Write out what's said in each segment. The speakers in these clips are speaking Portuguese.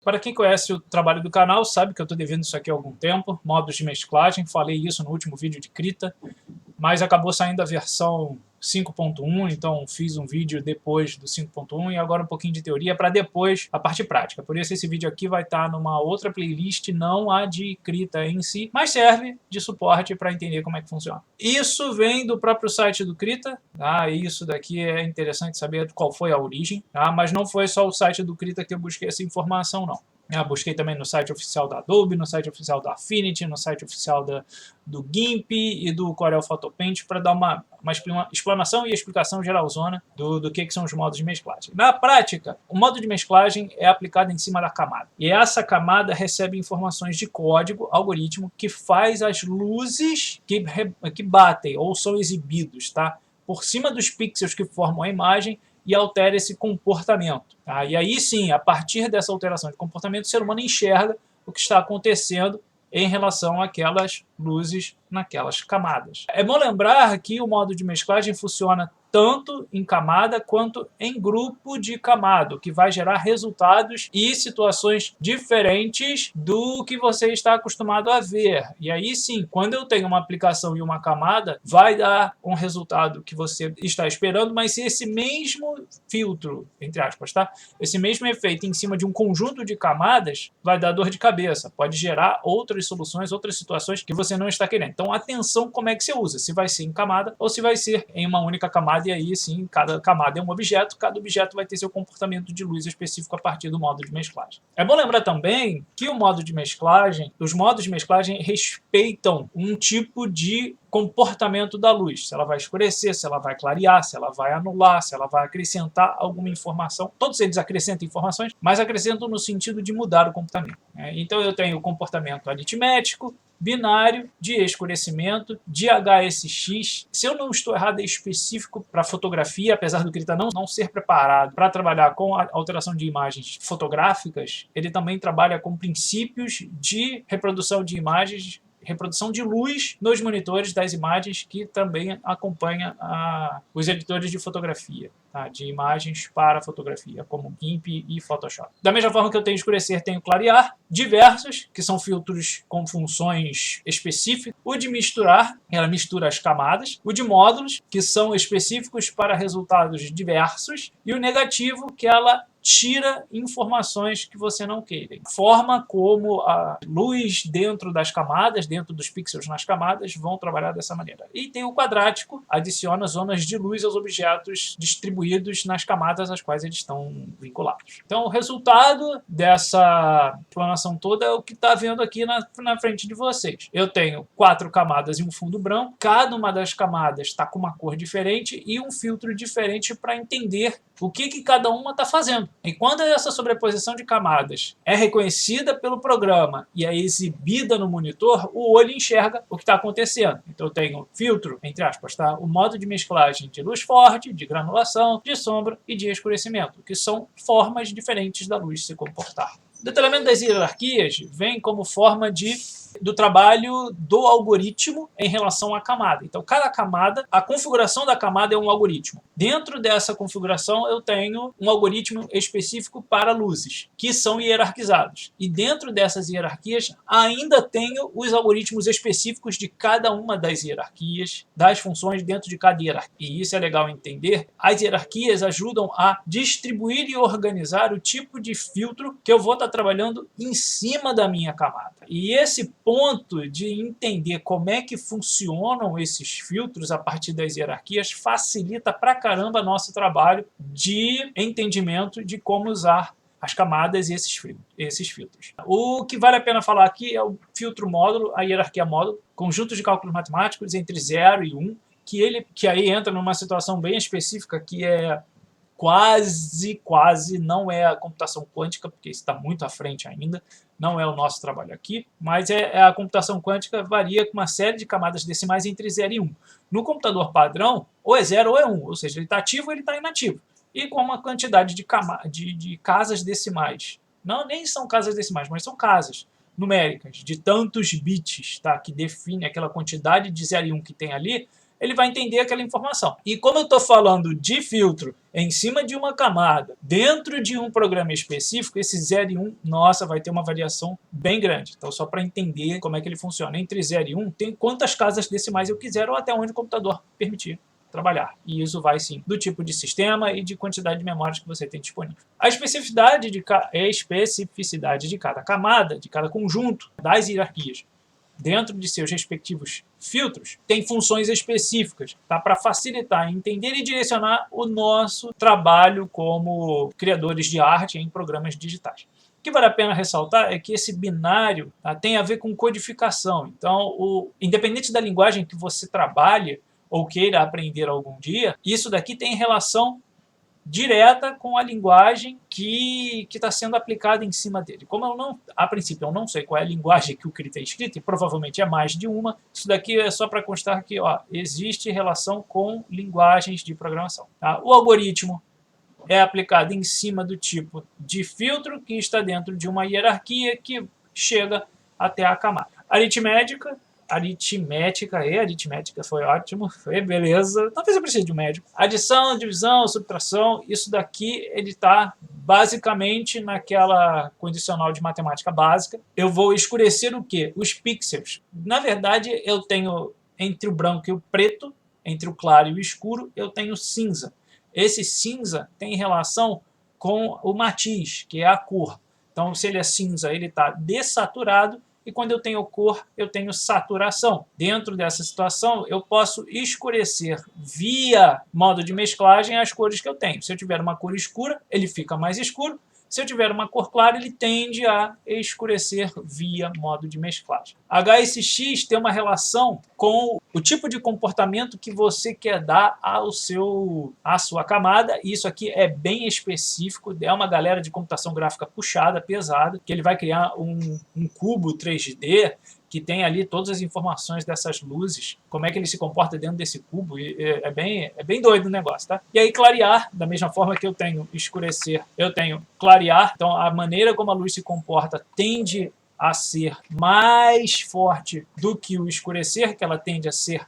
Para quem conhece o trabalho do canal, sabe que eu estou devendo isso aqui há algum tempo, modos de mesclagem, falei isso no último vídeo de Krita, mas acabou saindo a versão 5.1, então fiz um vídeo depois do 5.1 e agora um pouquinho de teoria para depois a parte prática. Por isso esse vídeo aqui vai estar numa outra playlist, não a de Krita em si, mas serve de suporte para entender como é que funciona. Isso vem do próprio site do Krita, tá? Isso daqui é interessante saber qual foi a origem, tá? Mas não foi só o site do Krita que eu busquei essa informação, não. Busquei também no site oficial da Adobe, no site oficial da Affinity, no site oficial do GIMP e do Corel Photo Paint para dar uma explanação e explicação geralzona do que são os modos de mesclagem. Na prática, o modo de mesclagem é aplicado em cima da camada. E essa camada recebe informações de código, algoritmo, que faz as luzes que batem ou são exibidos, tá? Por cima dos pixels que formam a imagem e altera esse comportamento. Tá? E aí sim, a partir dessa alteração de comportamento, o ser humano enxerga o que está acontecendo em relação àquelas luzes naquelas camadas. É bom lembrar que o modo de mesclagem funciona tanto em camada quanto em grupo de camada, o que vai gerar resultados e situações diferentes do que você está acostumado a ver. E aí sim, quando eu tenho uma aplicação e uma camada, vai dar um resultado que você está esperando, mas se esse mesmo filtro, entre aspas, tá? Esse mesmo efeito em cima de um conjunto de camadas, vai dar dor de cabeça, pode gerar outras soluções, outras situações que você não está querendo. Então atenção como é que você usa, se vai ser em camada ou se vai ser em uma única camada. E aí sim, cada camada é um objeto, cada objeto vai ter seu comportamento de luz específico a partir do modo de mesclagem. É bom lembrar também que o modo de mesclagem, os modos de mesclagem respeitam um tipo de comportamento da luz, se ela vai escurecer, se ela vai clarear, se ela vai anular, se ela vai acrescentar alguma informação. Todos eles acrescentam informações, mas acrescentam no sentido de mudar o comportamento. Então eu tenho o comportamento aritmético, binário, de escurecimento, de HSX. Se eu não estou errado, é específico para fotografia, apesar do Krita não ser preparado para trabalhar com a alteração de imagens fotográficas, ele também trabalha com princípios de reprodução de imagens, reprodução de luz nos monitores das imagens que também acompanha os editores de fotografia, tá? De imagens para fotografia, como GIMP e Photoshop. Da mesma forma que eu tenho escurecer, tenho clarear, diversos, que são filtros com funções específicas, o de misturar, ela mistura as camadas, o de módulos, que são específicos para resultados diversos, e o negativo, que ela tira informações que você não queira. Forma como a luz dentro das camadas, dentro dos pixels nas camadas, vão trabalhar dessa maneira. E tem o quadrático, adiciona zonas de luz aos objetos distribuídos nas camadas às quais eles estão vinculados. Então o resultado dessa explanação toda é o que está vendo aqui na frente de vocês. Eu tenho 4 camadas e um fundo branco, cada uma das camadas está com uma cor diferente e um filtro diferente para entender o que cada uma está fazendo. E quando essa sobreposição de camadas é reconhecida pelo programa e é exibida no monitor, o olho enxerga o que está acontecendo. Então eu tenho filtro, entre aspas, tá? O modo de mesclagem de luz forte, de granulação, de sombra e de escurecimento, que são formas diferentes da luz se comportar. O detalhamento das hierarquias vem como forma do trabalho do algoritmo em relação à camada. Então, cada camada, a configuração da camada é um algoritmo. Dentro dessa configuração, eu tenho um algoritmo específico para luzes, que são hierarquizados. E dentro dessas hierarquias, ainda tenho os algoritmos específicos de cada uma das hierarquias, das funções dentro de cada hierarquia. E isso é legal entender. As hierarquias ajudam a distribuir e organizar o tipo de filtro que eu vou estar trabalhando em cima da minha camada. E esse ponto de entender como é que funcionam esses filtros a partir das hierarquias facilita pra caramba nosso trabalho de entendimento de como usar as camadas e esses filtros. O que vale a pena falar aqui é o filtro módulo, a hierarquia módulo, conjuntos de cálculos matemáticos entre 0 e 1, que aí entra numa situação bem específica que é quase não é a computação quântica, porque isso está muito à frente ainda, não é o nosso trabalho aqui, mas a computação quântica varia com uma série de camadas decimais entre 0 e 1. No computador padrão, ou é 0 ou é 1, ou seja, ele está ativo ou ele está inativo, e com uma quantidade de casas decimais. Não, nem são casas decimais, mas são casas numéricas, de tantos bits, tá, que define aquela quantidade de 0 e 1 que tem ali, ele vai entender aquela informação. E como eu estou falando de filtro em cima de uma camada, dentro de um programa específico, esse 0 e 1, nossa, vai ter uma variação bem grande. Então, só para entender como é que ele funciona. Entre 0 e 1, tem quantas casas decimais eu quiser ou até onde o computador permitir trabalhar. E isso vai, sim, do tipo de sistema e de quantidade de memórias que você tem disponível. A especificidade de cada camada, de cada conjunto das hierarquias, dentro de seus respectivos filtros, tem funções específicas, tá? Para facilitar, entender e direcionar o nosso trabalho como criadores de arte em programas digitais. O que vale a pena ressaltar é que esse binário, tá, tem a ver com codificação. Então, independente da linguagem que você trabalhe ou queira aprender algum dia, isso daqui tem relação direta com a linguagem que está sendo aplicada em cima dele. Como eu não, a princípio, eu não sei qual é a linguagem que o Krita é escrito, e provavelmente é mais de uma, isso daqui é só para constar que existe relação com linguagens de programação. Tá? O algoritmo é aplicado em cima do tipo de filtro que está dentro de uma hierarquia que chega até a camada. Aritmética foi ótimo, foi beleza, talvez eu precise de um médico. Adição, divisão, subtração, isso daqui ele está basicamente naquela condicional de matemática básica. Eu vou escurecer o quê? Os pixels. Na verdade, eu tenho entre o branco e o preto, entre o claro e o escuro, eu tenho cinza. Esse cinza tem relação com o matiz, que é a cor. Então, se ele é cinza, ele está dessaturado, e quando eu tenho cor, eu tenho saturação. Dentro dessa situação, eu posso escurecer via modo de mesclagem as cores que eu tenho. Se eu tiver uma cor escura, ele fica mais escuro. Se eu tiver uma cor clara, ele tende a escurecer via modo de mesclagem. HSX tem uma relação com o tipo de comportamento que você quer dar à sua camada. Isso aqui é bem específico, é uma galera de computação gráfica puxada, pesada, que ele vai criar um cubo 3D que tem ali todas as informações dessas luzes, como é que ele se comporta dentro desse cubo, e é bem doido o negócio, tá? E aí clarear, da mesma forma que eu tenho escurecer, eu tenho clarear, então a maneira como a luz se comporta tende a ser mais forte do que o escurecer, que ela tende a ser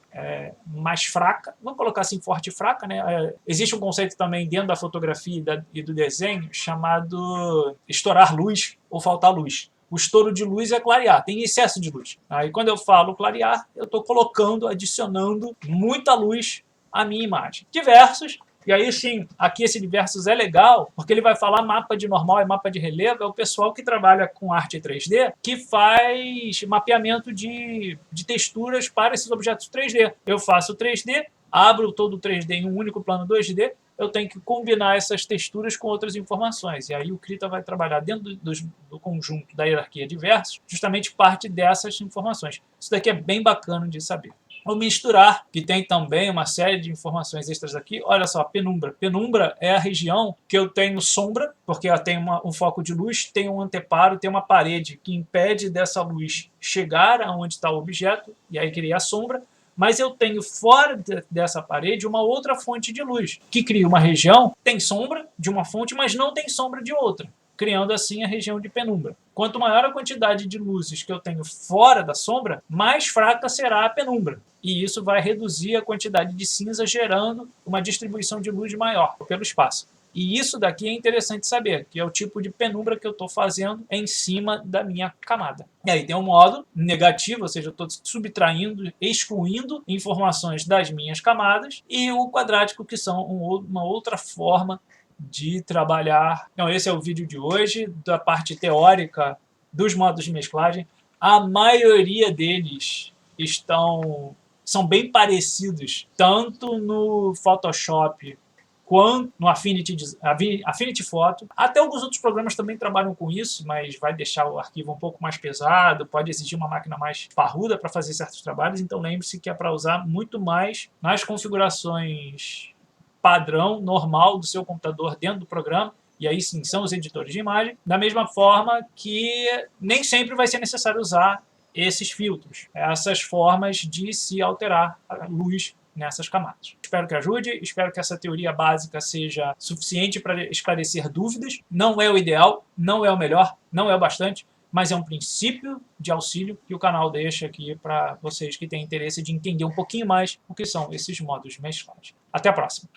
mais fraca. Vamos colocar assim, forte e fraca, né? Existe um conceito também dentro da fotografia e do desenho chamado estourar luz ou faltar luz. O estouro de luz é clarear, tem excesso de luz. Aí quando eu falo clarear, eu estou adicionando muita luz à minha imagem. Diversos, e aí sim, aqui esse diversos é legal, porque ele vai falar mapa de normal e mapa de relevo, é o pessoal que trabalha com arte 3D, que faz mapeamento de texturas para esses objetos 3D. Eu faço 3D, abro todo o 3D em um único plano 2D, eu tenho que combinar essas texturas com outras informações. E aí o Krita vai trabalhar dentro do conjunto da hierarquia diversos, justamente parte dessas informações. Isso daqui é bem bacana de saber. O misturar, que tem também uma série de informações extras aqui. Olha só, penumbra. Penumbra é a região que eu tenho sombra, porque ela tem um foco de luz, tem um anteparo, tem uma parede que impede dessa luz chegar aonde está o objeto, e aí cria a sombra. Mas eu tenho fora dessa parede uma outra fonte de luz, que cria uma região, tem sombra de uma fonte, mas não tem sombra de outra, criando assim a região de penumbra. Quanto maior a quantidade de luzes que eu tenho fora da sombra, mais fraca será a penumbra. E isso vai reduzir a quantidade de cinza, gerando uma distribuição de luz maior pelo espaço. E isso daqui é interessante saber, que é o tipo de penumbra que eu estou fazendo em cima da minha camada. E aí tem um modo negativo, ou seja, eu estou subtraindo, excluindo informações das minhas camadas, e o quadrático, que são uma outra forma de trabalhar. Então, esse é o vídeo de hoje, da parte teórica dos modos de mesclagem. A maioria deles são bem parecidos, tanto no Photoshop quanto no Affinity Photo. Até alguns outros programas também trabalham com isso, mas vai deixar o arquivo um pouco mais pesado, pode exigir uma máquina mais parruda para fazer certos trabalhos, então lembre-se que é para usar muito mais nas configurações padrão, normal do seu computador dentro do programa, e aí sim são os editores de imagem, da mesma forma que nem sempre vai ser necessário usar esses filtros, essas formas de se alterar a luz nessas camadas. Espero que ajude, espero que essa teoria básica seja suficiente para esclarecer dúvidas. Não é o ideal, não é o melhor, não é o bastante, mas é um princípio de auxílio que o canal deixa aqui para vocês que têm interesse de entender um pouquinho mais o que são esses modos de mesclagem. Até a próxima!